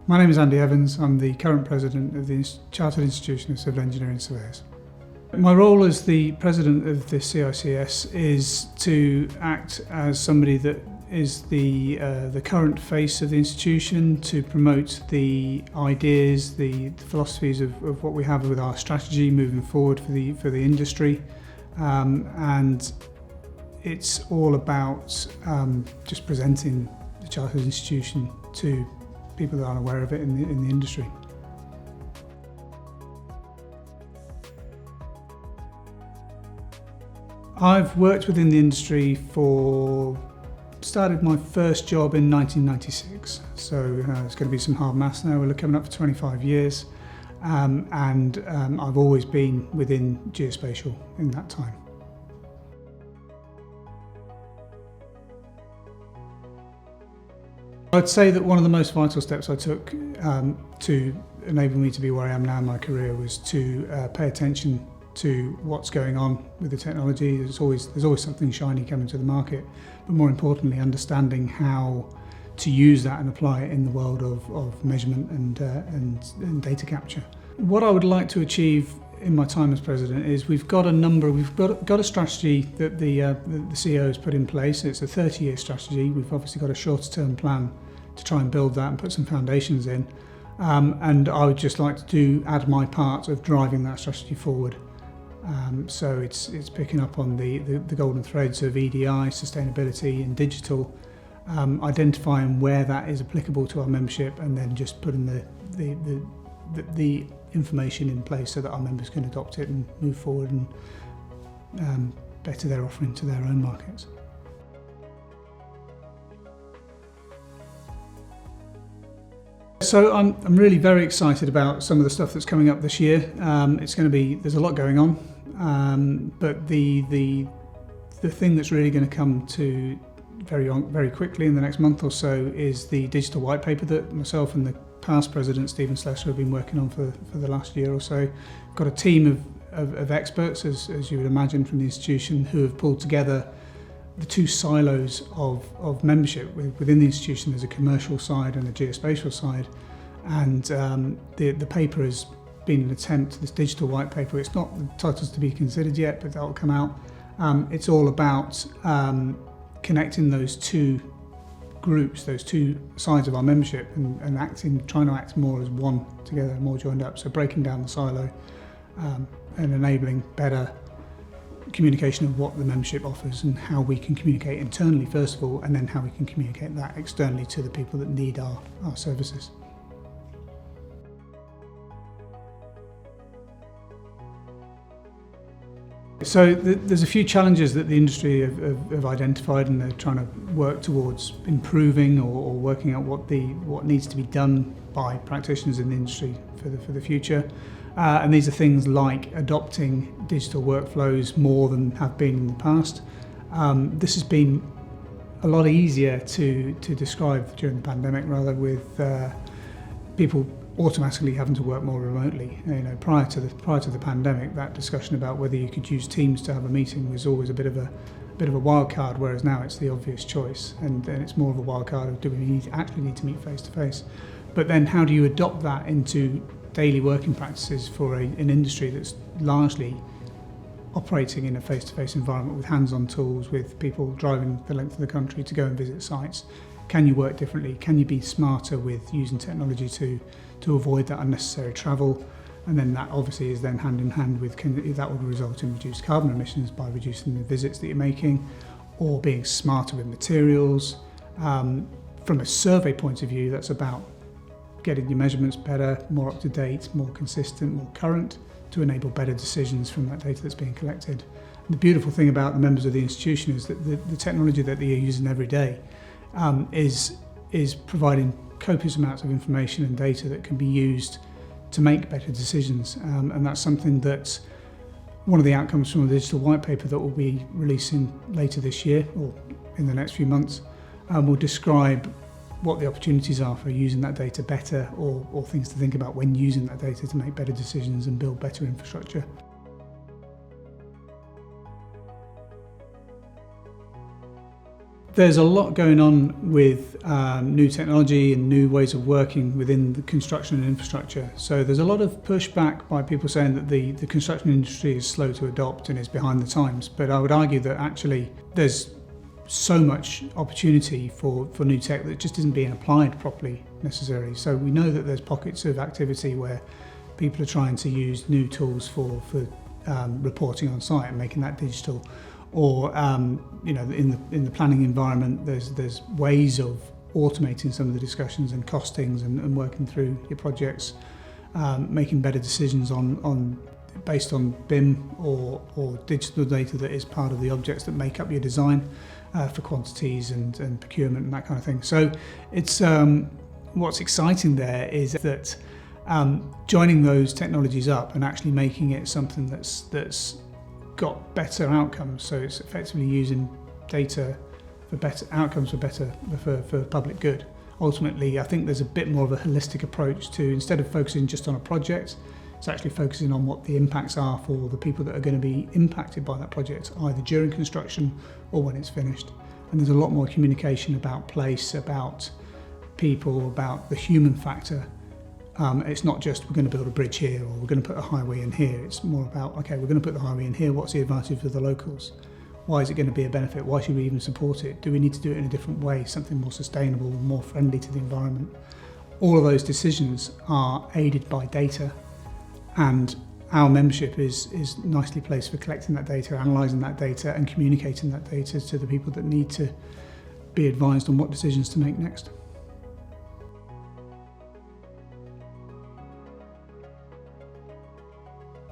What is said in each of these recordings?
My name is Andy Evans. I'm the current president of the Chartered Institution of Civil Engineering Surveyors. My role as the president of the CICES is to act as somebody that is the current face of the institution, to promote the ideas, the philosophies of what we have with our strategy moving forward for the industry, and it's all about just presenting the Chartered Institution to people that aren't aware of it in the industry. I've worked within the industry started my first job in 1996, so it's going to be some hard maths now. We're coming up for 25 years, and I've always been within geospatial in that time. I'd say that one of the most vital steps I took to enable me to be where I am now in my career was to pay attention to what's going on with the technology. There's always something shiny coming to the market, but more importantly, understanding how to use that and apply it in the world of measurement and data capture. What I would like to achieve in my time as president is we've got a strategy that the CEO has put in place. It's a 30-year strategy. We've obviously got a shorter-term plan to try and build that and put some foundations in. And I would just like to add my part of driving that strategy forward. So it's picking up on the golden threads of EDI, sustainability and digital, identifying where that is applicable to our membership, and then just putting the information in place so that our members can adopt it and move forward and better their offering to their own markets. So I'm really very excited about some of the stuff that's coming up this year. There's a lot going on, but the thing that's really going to come to very quickly in the next month or so is the digital white paper that myself and the past president Stephen Slessor have been working on for the last year or so. We've got a team of experts, as you would imagine, from the institution, who have pulled together the two silos of membership. Within the institution there's a commercial side and a geospatial side, and the paper has been an attempt, this digital white paper, it's not the titles to be considered yet, but that will come out. It's all about connecting those two groups, those two sides of our membership, and trying to act more as one together, more joined up. So breaking down the silo and enabling better communication of what the membership offers and how we can communicate internally first of all, and then how we can communicate that externally to the people that need our services. So there's a few challenges that the industry have identified, and they're trying to work towards improving or working out what needs to be done by practitioners in the industry for the future. And these are things like adopting digital workflows more than have been in the past. This has been a lot easier to describe during the pandemic, rather, with people automatically having to work more remotely. Prior to the pandemic, that discussion about whether you could use Teams to have a meeting was always a bit of a wild card, whereas now it's the obvious choice, and then it's more of a wild card of do we actually need to meet face to face. But then how do you adopt that into daily working practices for an industry that's largely operating in a face-to-face environment with hands-on tools, with people driving the length of the country to go and visit sites? Can you work differently? Can you be smarter with using technology to avoid that unnecessary travel? And then that obviously is then hand in hand with that would result in reduced carbon emissions by reducing the visits that you're making, or being smarter with materials. From a survey point of view, that's about getting your measurements better, more up to date, more consistent, more current, to enable better decisions from that data that's being collected. And the beautiful thing about the members of the institution is that the technology that they're using every day is providing copious amounts of information and data that can be used to make better decisions, and that's something that one of the outcomes from a digital white paper that we'll be releasing later this year or in the next few months will describe what the opportunities are for using that data better, or things to think about when using that data to make better decisions and build better infrastructure. There's a lot going on with new technology and new ways of working within the construction and infrastructure. So there's a lot of pushback by people saying that the construction industry is slow to adopt and is behind the times. But I would argue that actually there's so much opportunity for new tech that just isn't being applied properly necessarily. So we know that there's pockets of activity where people are trying to use new tools for reporting on site and making that digital. Or in the planning environment, there's ways of automating some of the discussions and costings and working through your projects, making better decisions based on BIM or digital data that is part of the objects that make up your design for quantities and procurement and that kind of thing. So it's what's exciting there is that joining those technologies up and actually making it something that's got better outcomes, so it's effectively using data for better outcomes for public good. Ultimately, I think there's a bit more of a holistic approach to, instead of focusing just on a project, it's actually focusing on what the impacts are for the people that are going to be impacted by that project, either during construction or when it's finished. And there's a lot more communication about place, about people, about the human factor. It's not just we're going to build a bridge here or we're going to put a highway in here. It's more about, okay, we're going to put the highway in here. What's the advantage for the locals? Why is it going to be a benefit? Why should we even support it? Do we need to do it in a different way, something more sustainable, more friendly to the environment? All of those decisions are aided by data, and our membership is nicely placed for collecting that data, analysing that data and communicating that data to the people that need to be advised on what decisions to make next.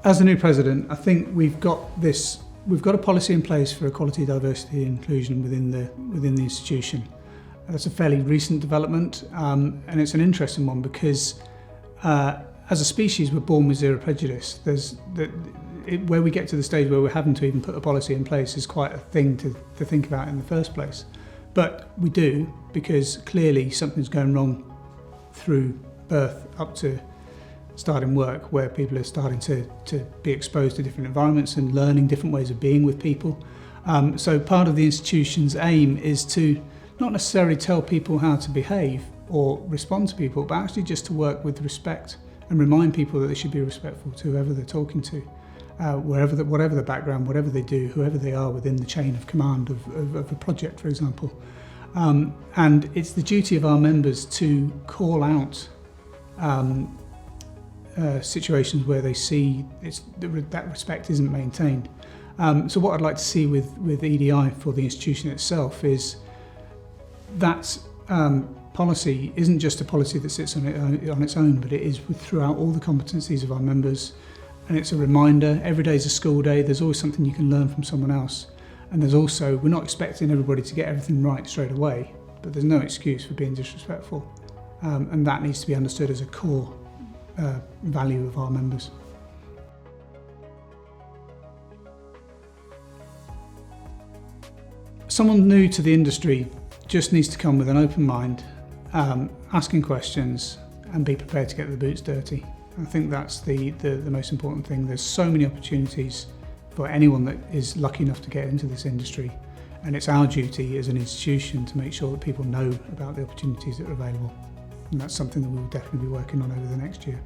As the new president, I think we've got a policy in place for equality, diversity and inclusion within the institution. That's a fairly recent development, and it's an interesting one because as a species we're born with zero prejudice. Where we get to the stage where we're having to even put a policy in place is quite a thing to think about in the first place. But we do, because clearly something's going wrong through birth up to starting work, where people are starting to be exposed to different environments and learning different ways of being with people. So part of the institution's aim is to not necessarily tell people how to behave or respond to people, but actually just to work with respect and remind people that they should be respectful to whoever they're talking to, whatever the background, whatever they do, whoever they are within the chain of command of a project, for example. And it's the duty of our members to call out situations where they see that respect isn't maintained. So what I'd like to see with EDI for the institution itself is that policy isn't just a policy that sits on its own, but it is throughout all the competencies of our members, and it's a reminder. Every day is a school day. There's always something you can learn from someone else, and there's also, we're not expecting everybody to get everything right straight away, but there's no excuse for being disrespectful, and that needs to be understood as a core value of our members. Someone new to the industry just needs to come with an open mind, asking questions and be prepared to get the boots dirty. I think that's the most important thing. There's so many opportunities for anyone that is lucky enough to get into this industry, and it's our duty as an institution to make sure that people know about the opportunities that are available. And that's something that we'll definitely be working on over the next year.